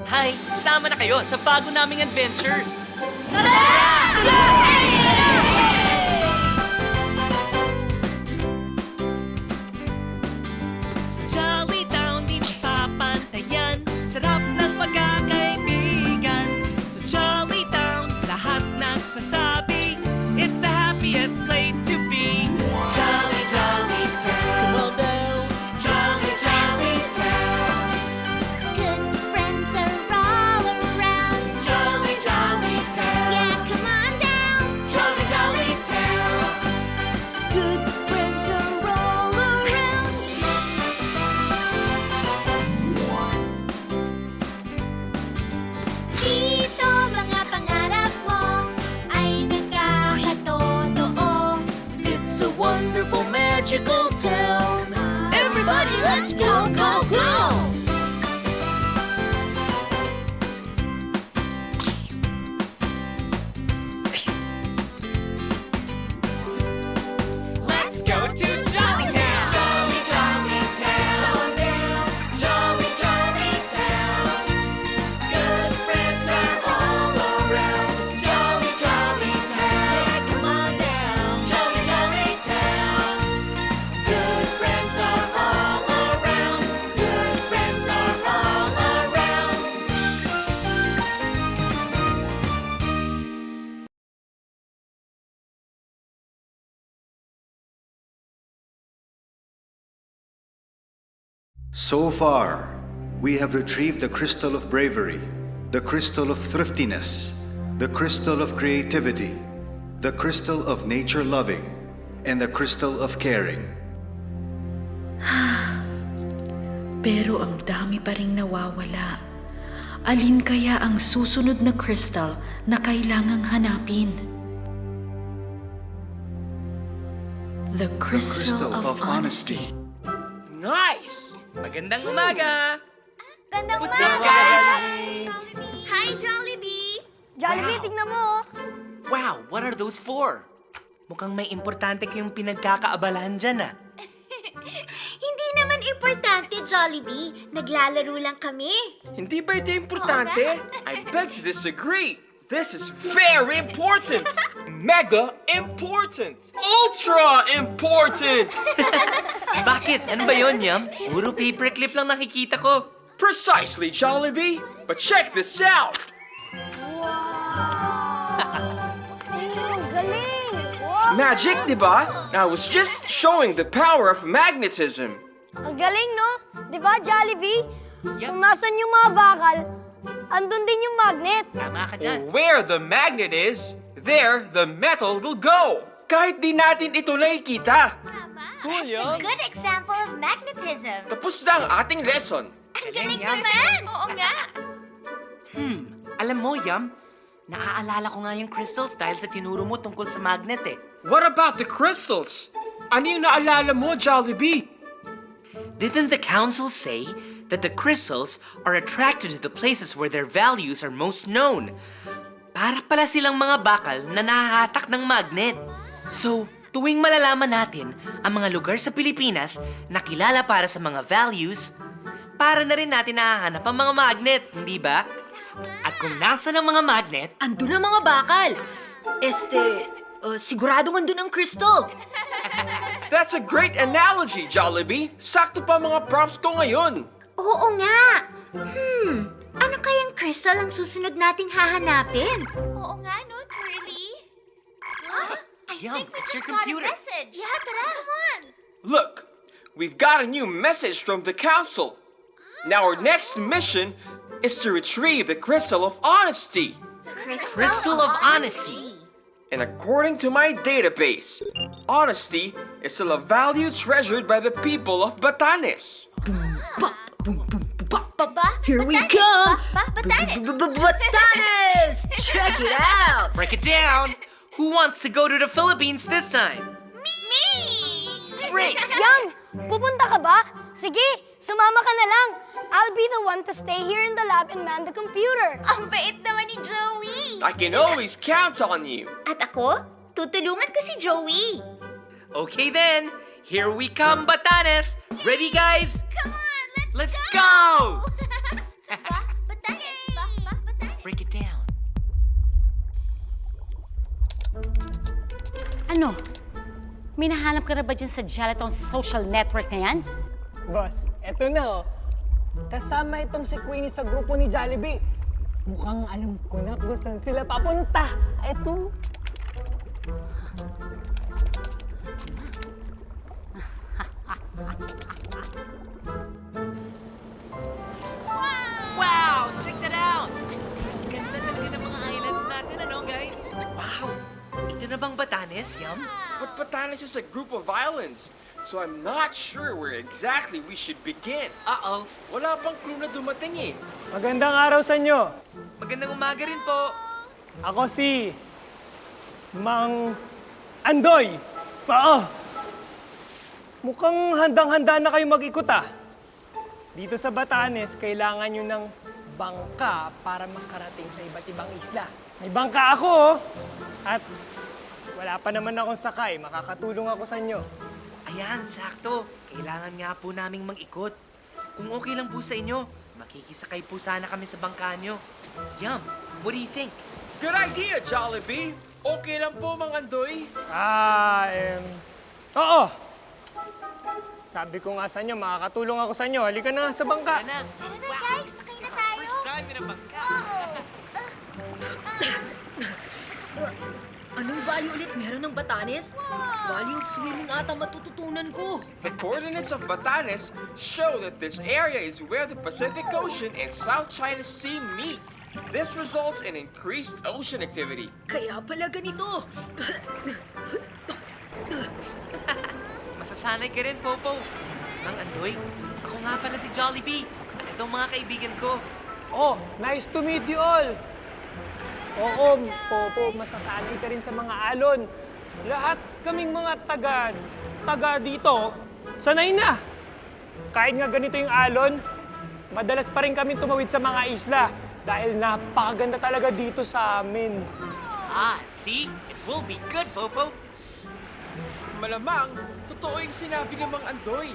Hi! Sama na kayo sa bago naming adventures! Sa Jolly Town, di mapapantayan. Sarap ng pagkakaibigan. Sa Jolly Town, lahat nagsasabi, it's the happiest place to be. Jolly, jolly town. Come on down. Jolly, jolly town. Good friends are all around. Jolly, jolly town. Yeah, come on down. Jolly, jolly town. Good friends are all around. Dito mga pangarap mo ay nagkakatotoo. It's a wonderful, magical town. Everybody, let's go, go, go! Let's go to Jolly Town. Jolly, jolly town. Jolly, jolly town. Good friends are all around. Jolly, jolly town. Come on down. Jolly, jolly town. Good friends are all around. Good friends are all around. So far, we have retrieved the crystal of bravery, the crystal of thriftiness, the crystal of creativity, the crystal of nature loving, and the crystal of caring. Pero ang dami pa ring nawawala. Alin kaya ang susunod na crystal na kailangang hanapin? The crystal, of honesty. Nice! Magandang umaga! Gandang What's up, guys? Hi, Jollibee! Jollibee, tignan mo! Wow, what are those for? Mukhang may importante kayong pinagkakaabalahan dyan, ah. Hindi naman importante, Jollibee. Naglalaro lang kami. Hindi ba ito importante? I beg to disagree. This is very important. Mega important. Ultra important. Bakit? Ano ba yun, Yam? Puro paperclip lang nakikita ko. Precisely, Jollibee. But check this out. Galing! Magic, di ba? I was just showing the power of magnetism. Ang galing, no? Di ba, Jollibee? Yep. Kung nasan yung mga bakal, andun din yung magnet. Tama ka dyan. Where the magnet is, there the metal will go. Kahit di natin ito nakikita. That's a good example of magnetism. Tapos na ang ating lesson. Ang galing naman! Oo nga! Alam mo, Yam, naaalala ko nga yung crystals dahil sa tinuro mo tungkol sa magnet, eh. What about the crystals? Ano yung naalala mo, Jollibee? Didn't the council say that the crystals are attracted to the places where their values are most known? Para pala silang mga bakal na nahahatak ng magnet. So, tuwing malalaman natin ang mga lugar sa Pilipinas na kilala para sa mga values, para na rin natin nahahanap ang mga magnet, hindi ba? At kung nasa ng mga magnet, Andun ang mga bakal. Siguradong andun ang crystal. That's a great analogy, Jollibee. Sakto pa mga props ko ngayon. Oo nga! Ano kayang crystal ang susunod nating hahanapin? Oo nga, no, Twirly? Yum, it's your computer. Yeah, tara! Come on! Look, we've got a new message from the council. Now our next mission is to retrieve the crystal of honesty. Crystal of honesty. And according to my database, honesty is still a value treasured by the people of Batanes. Here we Batanes, come. Batanes! Batanes! Check it out. Break it down. Who wants to go to the Philippines this time? Me! Great. Yang, pupunta ka ba? Sige, sumama ka na lang. I'll be the one to stay here in the lab and man the computer. Ang bait naman ni Joey! I can always count on you. At ako, tutulungan ko si Joey. Okay then, here we come, Batanes. Ready, guys? Come on, Let's go! Batanes! break it down. Ano? May nahanap ka na ba dyan sa Gelaton social network na yan? Boss, eto na oh. Kasama itong si Queenie sa grupo ni Jollibee. Mukhang alam ko na kung saan sila papunta. Eto. Wow! Check that out! Ganda talaga ng mga islands natin, ano, guys? Wow! Ito na bang Batanes, Yum? But Batanes is a group of islands, so I'm not sure where exactly we should begin. Uh-oh. Wala pang clue na dumating eh. Magandang araw sa inyo. Magandang umaga rin po. Ako si Mang Andoy. Oo. Mukhang handang-handa na kayo mag-ikot ah. Dito sa Batanes, kailangan nyo ng bangka para makarating sa iba't ibang isla. May bangka ako oh. At wala pa naman akong sakay. Makakatulong ako sa inyo. Ayan, sakto. Kailangan nga po naming mag-ikot. Kung okay lang po sa inyo, makikisakay po sana kami sa bangka nyo. Yum, what do you think? Good idea, Jollibee! Okay lang po, Mang Andoy. Oo. Sabi ko nga sa inyo, makakatulong ako sa inyo. Halika na sa bangka. Tara na. Tara na guys, sakay na tayo. First time in a bangka. Anong value ulit meron ng Batanes? Value of swimming ata matututunan ko. The coordinates of Batanes show that this area is where the Pacific Ocean and South China Sea meet. This results in increased ocean activity. Kaya pala ganito. Masasanay ka rin, Popo. Mang Andoy, ako nga pala si Jollibee. At itong mga kaibigan ko. Oh, nice to meet you all. Oo, Popo, masasanay ka rin sa mga alon. Lahat kaming mga taga dito, sanay na. Kahit nga ganito yung alon, madalas pa rin kami tumawid sa mga isla dahil napakaganda talaga dito sa amin. Ah, see? It will be good, Popo. Malamang, totoo yung sinabi ng Mang Andoy.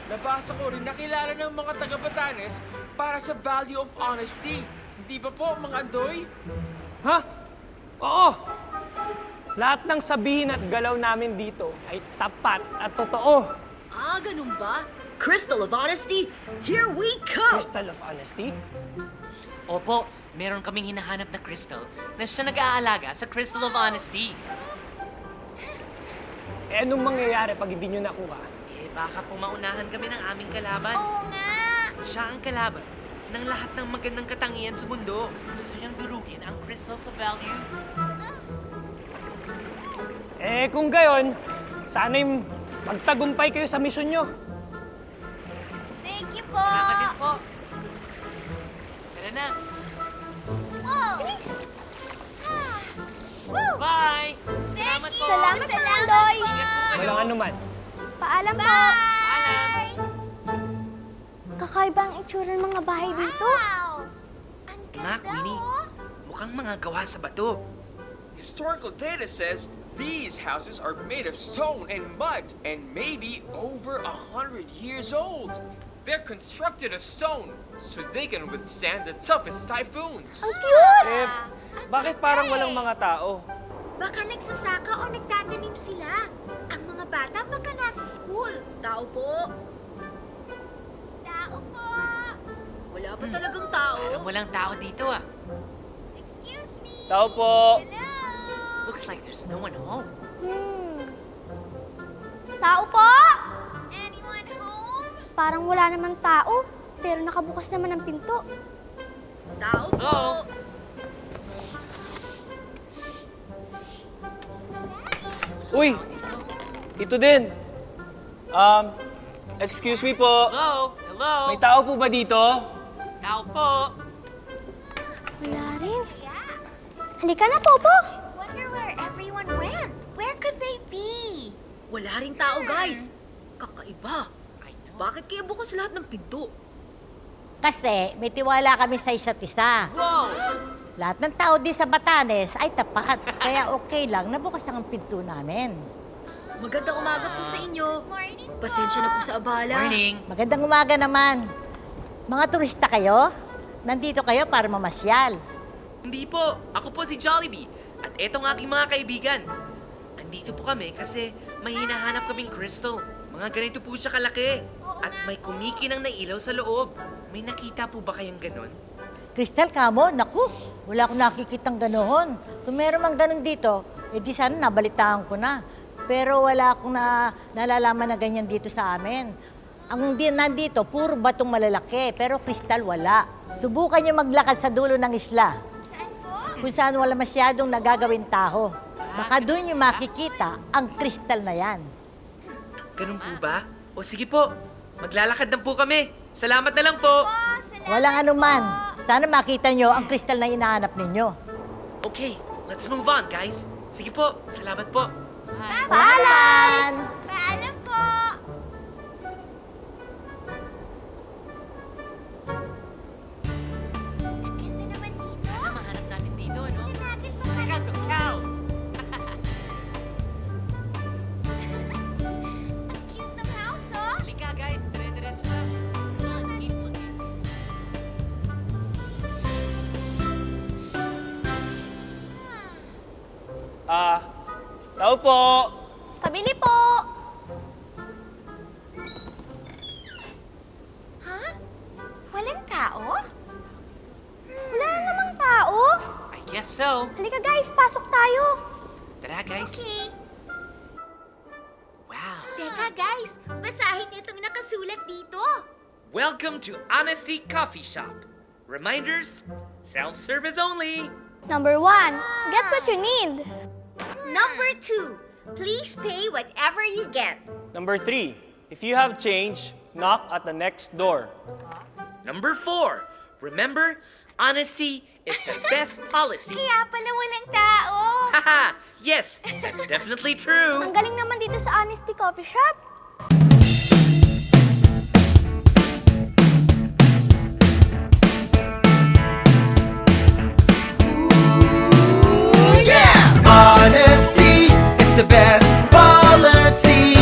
Nabasa ko rin na kilala ng mga taga-Batanes para sa value of honesty. Hindi ba po, Mang Andoy? Ha? Oo. Lahat ng sabihin at galaw namin dito ay tapat at totoo. Ah, ganun ba? Crystal of Honesty, here we come! Crystal of honesty? Opo, meron kaming hinahanap na crystal na siya nag-aalaga sa Crystal of Honesty. Eh, anong mangyayari pag hindi nyo nakuha? Eh, baka pumaunahan kami ng aming kalaban. Oo nga. Siya ang kalaban ng lahat ng magandang katangian sa mundo. Gusto niyang durugin ang crystals of values. Eh, kung gayon, sana'y magtagumpay kayo sa misyon nyo. Thank you po. Salamat din po. Tara na. Wow. Ah. Woo. Bye! Salamat po! Salamat, Salamat Andoy. po. Ingat po kayo. Walang anuman. Paalam po. Paalam! Kakaiba ang itsura ng mga bahay dito. Wow. Ang Nga, ganda Queenie. oh. Mukhang mga gawa sa bato. Historical data says these houses are made of stone and mud and maybe over 100 years old. They're constructed of stone so they can withstand the toughest typhoons. Eh, bakit parang walang mga tao? Baka nagsasaka o nagtatanim sila. Ang mga bata baka nasa school. Tao po. Tao po. Wala pa talagang tao. Parang walang tao dito ah. Excuse me. Tao po. Hello. Looks like there's no one home. Tao po! Anyone home? Parang wala naman tao, pero nakabukas naman ang pinto. Tao po. Hello? Uy, ito din. Excuse me po. Hello? Hello? May tao po ba dito? Tao po! Wala rin. Yeah. Halika na, Popo! Wonder where everyone went. Where could they be? Wala ring tao, guys. Kakaiba. I know. Bakit kaya bukas lahat ng pinto? Kasi may tiwala kami sa isa't isa. Wow! Lahat ng tao din sa Batanes ay tapat. Kaya okay lang na bukas ang pinto namin. Magandang umaga po sa inyo. Morning po. Pasensya na po sa abala. Morning! Magandang umaga naman. Mga turista kayo? Nandito kayo para mamasyal. Hindi po. Ako po si Jollibee. At etong aking mga kaibigan. Andito po kami kasi may hinahanap kaming crystal. Mga ganito po siya kalaki. At may kumikinang na ilaw sa loob. May nakita po ba kayong ganon? Crystal, kamo, naku, wala akong nakikitang ganoon. Kung meron mang ganon dito, edi sana nabalitaan ko na. Pero wala akong nalalaman na ganyan dito sa amin. Ang nandito, puro batong malalaki, pero crystal wala. Subukan niyo maglakad sa dulo ng isla. Saan po? Kung saan wala masyadong nagagawin tao. Baka doon niyo makikita ang crystal na yan. Ganun po ba? O sige po, maglalakad na po kami. Salamat na lang po. Walang anuman. Sana makita niyo ang crystal na hinahanap ninyo. Okay, let's move on, guys. Sige po, salamat po. Paalam! Paalam po! Ang ganda naman dito. Sana mahanap natin dito, ano? Tingnan natin kung Check out the cows. ang cute ng house, oh! Halika, guys. Dire-diretso lang. Come on, keep looking. Tao po. Pabili po. Ha? Walang tao? Wala na namang tao. I guess so. Halika guys, pasok tayo. Tara, guys. Okay. Wow. Teka guys, basahin itong nakasulat dito. Welcome to Honesty Coffee Shop. Reminders, self-service only. Number 1, get what you need. Number 2, please pay whatever you get. Number 3, if you have change, knock at the next door. Number 4, remember, honesty is the best policy. Kaya pala walang tao. Haha, yes, that's definitely true. Ang galing naman dito sa Honesty Coffee Shop. Honesty is the best policy.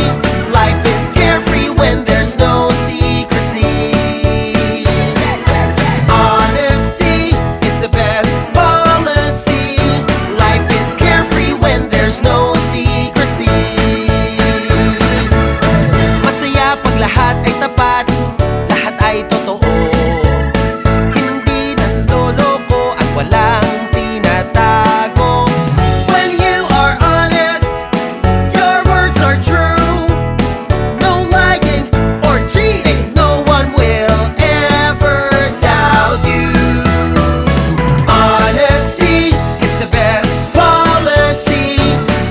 Life is carefree when there's no secrecy. Honesty is the best policy. Life is carefree when there's no secrecy. Masaya pag lahat ay tapat, lahat ay totoo. Hindi nanloloko at walang tinatago. When you are honest, your words are true. No lying or cheating, no one will ever doubt you. Honesty is the best policy.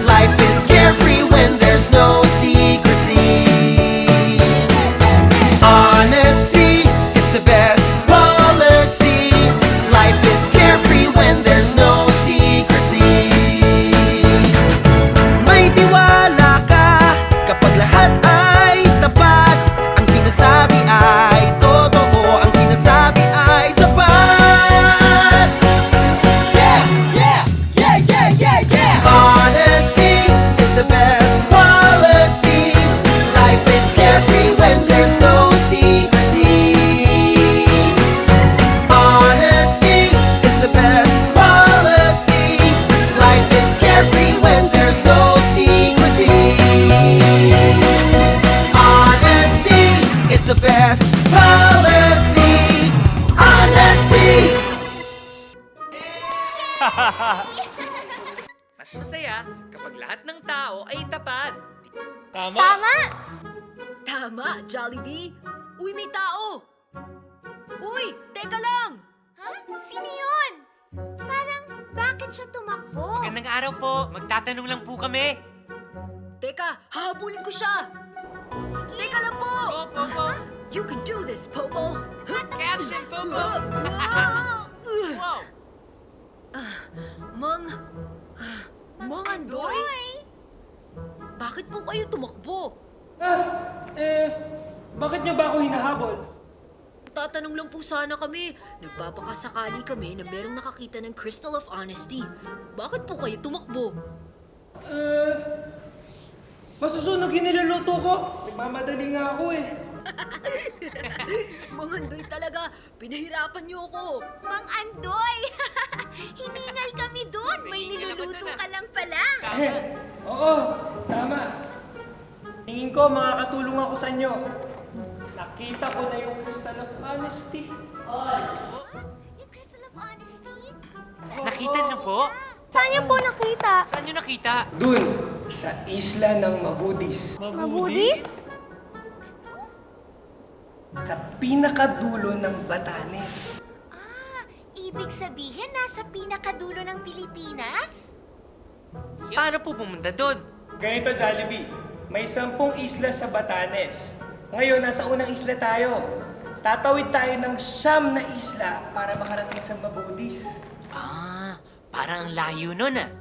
Life is carefree when there's no secrecy. Honesty is the best policy. Life is carefree when there's no secrecy. May tiwala ka kapag lahat ay tapat. Ang sinasabi ay totoo, ang sinasabi ay sapat. Yeah, yeah, yeah, yeah, yeah, yeah. Honesty is the best policy. Life is carefree when there's no secrecy. Honesty is the best policy. Life is carefree when there's no secrecy. Honesty is the best policy. Honesty. Mas masaya kapag lahat ng tao ay tapat. Tama. Tama. Tama, Jollibee. Uy, may tao. Uy, teka lang. Ha? Sino yun? Parang, bakit siya tumakbo? Magandang araw po. Magtatanong lang po kami. Teka, hahabulin ko siya. Teka lang po. Popo. You can do this, Popo. Catch him, Popo. Wow. Mang Andoy? Bakit po kayo tumakbo? Bakit niyo ba ako hinahabol? Tatanong lang po sana kami. Nagpapakasakali kami na merong nakakita ng Crystal of Honesty. Bakit po kayo tumakbo? Masusunog yung niluluto ko. Nagmamadali nga ako eh. Mang Andoy talaga, pinahirapan niyo ako. Mang Andoy! Oo, tama. Tingin ko makakatulong ako sa inyo. Nakita ko na yung Crystal of Honesty. Yung Crystal of Honesty? Nakita niyo po? Saan niyo po nakita? Saan niyo nakita? Dun, sa isla ng Mabudis. Mabudis? Sa pinakadulo ng Batanes. Ibig sabihin, nasa pinakadulo ng Pilipinas? Paano po pumunta doon? Ganito, Jollibee. May 10 isla sa Batanes. Ngayon, nasa unang isla tayo. Tatawid tayo ng 9 na isla para makarating sa Mabudis. Ah, parang ang layo nun ah.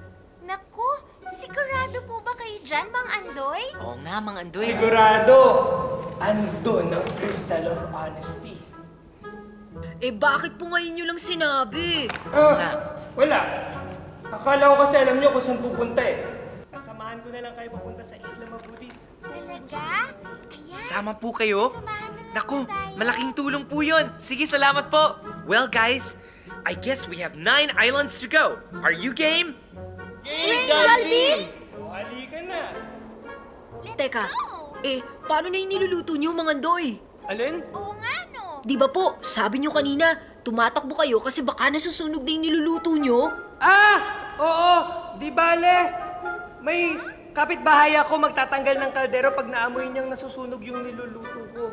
Naku, sigurado po ba kayo dyan, Mang Andoy? Oo nga, Mang Andoy. Sigurado, andun ang Crystal of Honesty. Eh bakit po ngayon nyo lang sinabi? Wala. Akala ko kasi alam nyo kung saan pupunta eh. Sasamahan ko na lang kayo papunta sa Isla Mabudis. Talaga? Ayan. Sama po kayo? Samahan na lang Naku, tayo. malaking tulong po yun. Sige, salamat po. Well, guys, I guess we have 9 islands to go. Are you game? Jollibee! O, halika na. Teka, paano na yung niluluto nyo, Mang Andoy? Alin? Oo nga, no? Di ba po, sabi nyo kanina, tumatakbo kayo kasi baka nasusunog na yung niluluto nyo? Oo, di bale. May kapitbahay ako magtatanggal ng kaldero pag naamoy niyang nasusunog yung niluluto ko.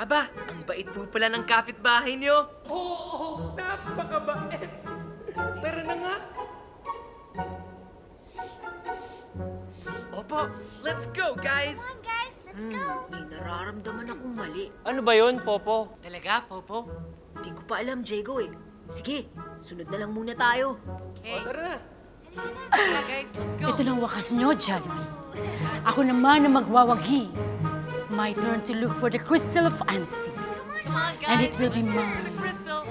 Aba, ang bait po pala ng kapitbahay niyo. Oo, napakabait. Tara na nga. Opo, let's go, guys. Come on, guys, let's go. May nararamdaman akong mali. Ano ba yun, Popo? Talaga, Popo? Di ko pa alam, Diego eh. Sige, sunod na lang muna tayo. Okay. Tara na. Tara, guys, let's go. Ito lang wakas nyo, Jollibee. Ako naman ang magwawagi. My turn to look for the Crystal of Honesty. Come on, guys. And it will be let's go for mine. the crystal.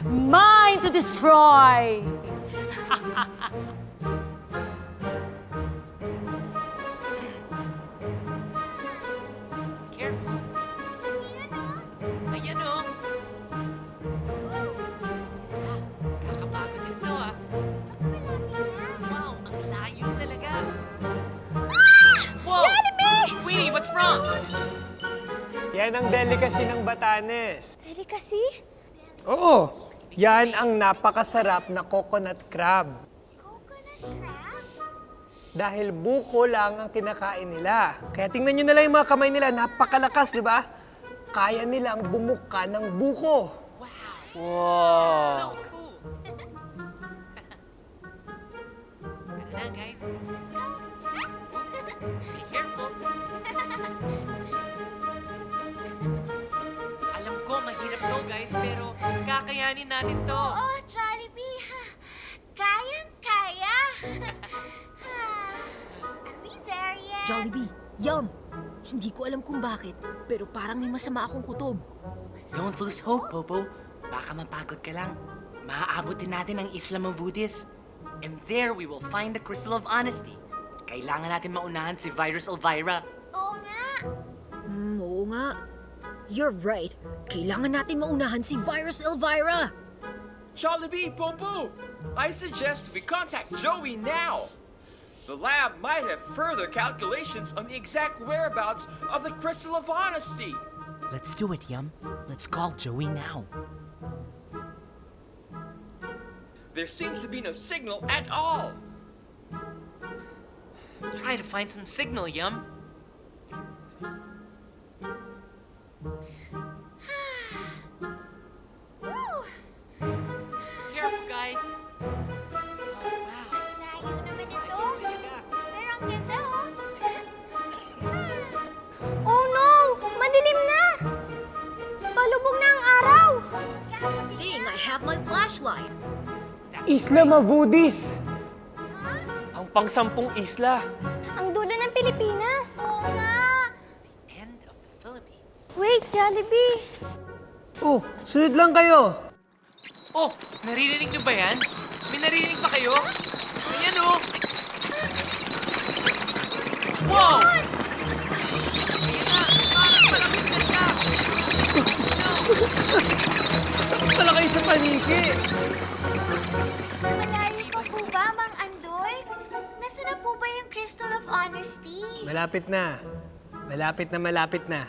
Mine to destroy! Careful. Ayan o. Kakapagod ito ah. Wow, ang layo talaga. Whoa! Queenie, what's wrong? Yan ang delicacy ng Batanes. Delicacy? Oo, yan ang napakasarap na coconut crab. Coconut crabs? Dahil buko lang ang kinakain nila. Kaya tingnan nyo na lang yung mga kamay nila, napakalakas, di ba? Kaya nilang bumuka ng buko. Wow! So cool. Tara na, guys. Let's go. Oops. Be careful. Alam ko, mahirap to, guys, pero kakayanin natin to. Oo, Jollibee. Kayang-kaya. Are we there yet? Jollibee, Yum! Hindi ko alam kung bakit, pero parang may masama akong kutob. Don't lose hope, Popo. Baka mapagod ka lang. Maaabot din natin ang Isla Mabudis. And there we will find the Crystal of Honesty. Kailangan natin maunahan si Virus Elvira. Oo nga. Oo nga. You're right. Kailangan natin maunahan si Virus Elvira. Jollibee, Popo! I suggest we contact Joey now. The lab might have further calculations on the exact whereabouts of the Crystal of Honesty. Let's do it, Yum. Let's call Joey now. There seems to be no signal at all. Try to find some signal, Yum. Careful, guys. Oh, wow. Layo naman ito. Pero ang ganda, oh. Oh no! Madilim na! Palubog na ang araw! Ding, I have my flashlight. Isla Mabudis! Ang pang-10 isla. Ang dulo ng Pilipinas! Oo nga. End of the Philippines. Wait, Jollibee! Oh, sunod lang kayo. Oh, naririnig niyo ba yan? May naririnig ba kayo? Ayan oh! Wow! Tala kayo sa paniki. Malayo pa po ba, Mang Andoy? Nasaan na po ba yung Crystal of Honesty. Malapit na. Malapit na, malapit na.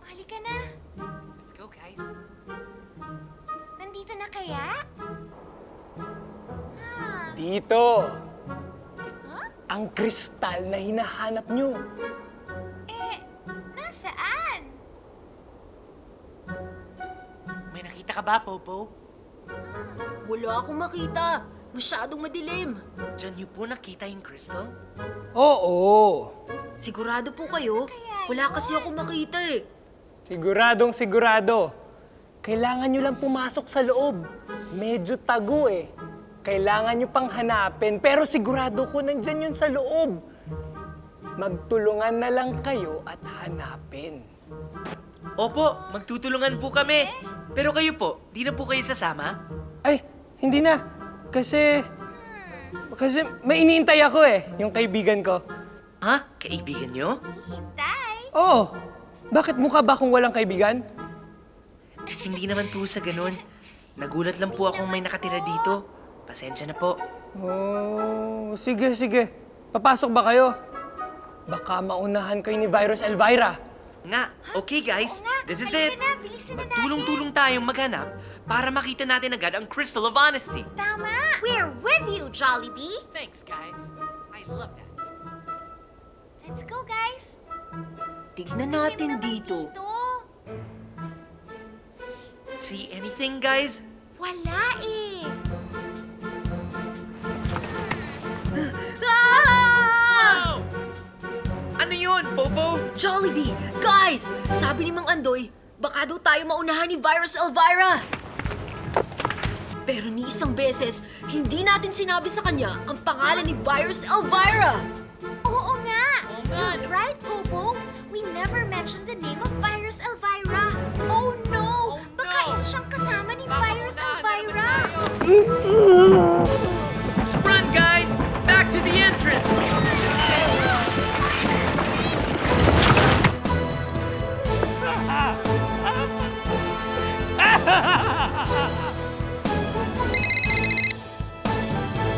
Halika na. Let's go, guys. Nandito na kaya? Dito. Ang kristal na hinahanap nyo. Nasaan? May nakita ka ba, Popo? Wala akong makita. Masyadong madilim. Diyan niyo po nakita yung crystal? Oo. Sigurado po kayo? Wala kasi ako makita eh. Siguradong sigurado. Kailangan nyo lang pumasok sa loob. Medyo tago eh. Kailangan nyo pang hanapin, pero sigurado ko nandyan yun sa loob. Magtulungan na lang kayo at hanapin. Opo, magtutulungan po kami. Pero kayo po, di na po kayo sasama? Ay, hindi na. Kasi may iniintay ako eh, yung kaibigan ko. Ha? Kaibigan niyo? Hintay. Oo. Bakit mukha ba akong walang kaibigan? Hindi naman po sa ganun. Nagulat lang po akong may nakatira dito. Pasensya na po. Oh, sige, sige. Papasok ba kayo? Baka maunahan kayo ni Virus Elvira. Nga, okay guys, this is it. Halika na, bilisan na natin. Tulong-tulong tayong maghanap para makita natin agad ang Crystal of Honesty. Tama. We're with you, Jollibee. Thanks, guys. I love that. Let's go, guys. Tignan natin dito. See anything, guys? Wala eh. Wow! Ano yun, Popo? Jollibee! Guys! Sabi ni Mang Andoy, baka daw tayo maunahan ni Virus Elvira. Pero ni isang beses, hindi natin sinabi sa kanya ang pangalan ni Virus Elvira. Oo nga. Oo nga, You're right, Popo. We never mentioned the name of Virus Elvira. Oh no! Baka isa siyang kasama ni Virus Elvira. Let's run, guys! Back to the entrance!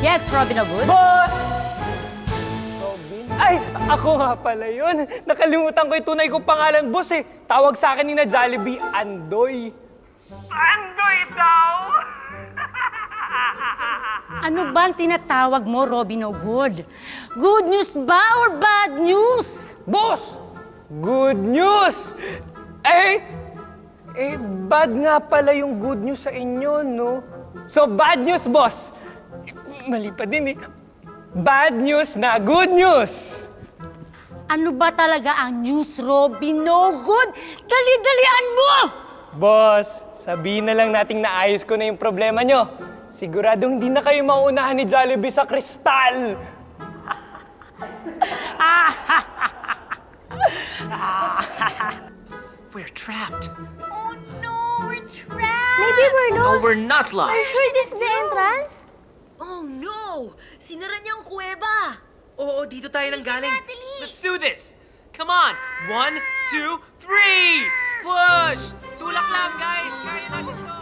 Yes, Robin Hood? Boss! Robin? Ay, ako nga pala yun. Nakalimutan ko yung tunay kong pangalan, boss eh. Tawag sa akin ni na Jollibee, Andoy. Andoy daw? Ano ba ang tinatawag mo, Robin Hood? Good news ba or bad news? Boss! Good news! Bad nga pala yung good news sa inyo, no? So, bad news, boss! Mali pa din eh. Bad news na good news! Ano ba talaga ang news, Robin Hood? Dali-dalian mo! Boss, sabihin na lang nating naayos ko na yung problema nyo. Siguradong hindi na kayo mauunahan ni Jollibee sa kristal. We're trapped. Oh no, we're trapped. Maybe we're No, lost. we're not Are lost. sure this is the entrance? Oh no! Sinara niya ang kuweba! Oo, dito tayo lang galing. Natalie! Let's do this! Come on! 1, 2, 3! Push! Tulak lang, guys! Kaya natin to!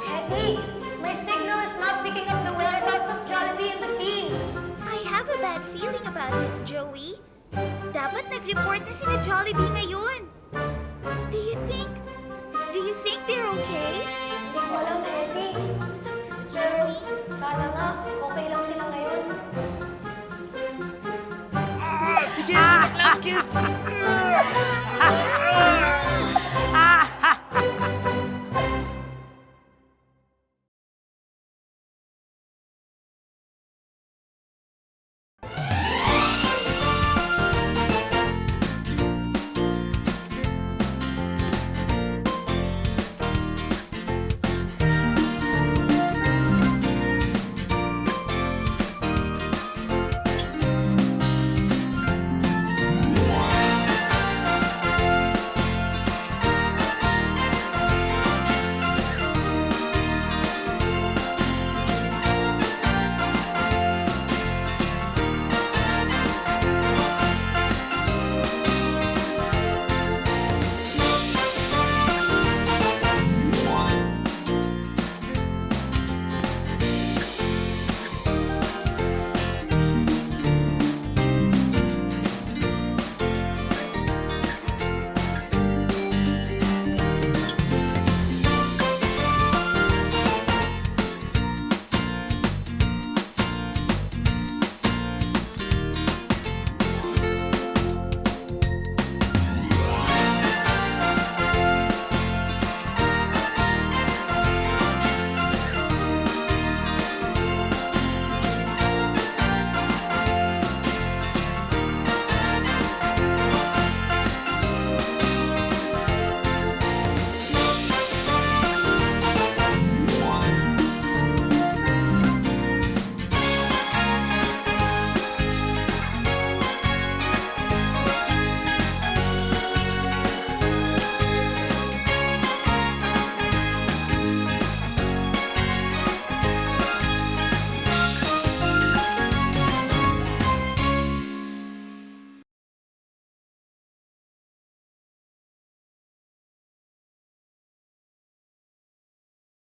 Eddie, my signal is not picking up the whereabouts of Jollibee and the team. I have a bad feeling about this, Joey. Dapat nag-report na sina Jollibee ngayon. Do you think they're okay? Hindi ko alam, Eddie. Hope so too, Pero Joey. sana nga, okay lang sila ngayon. Sige, tulak lang, kids!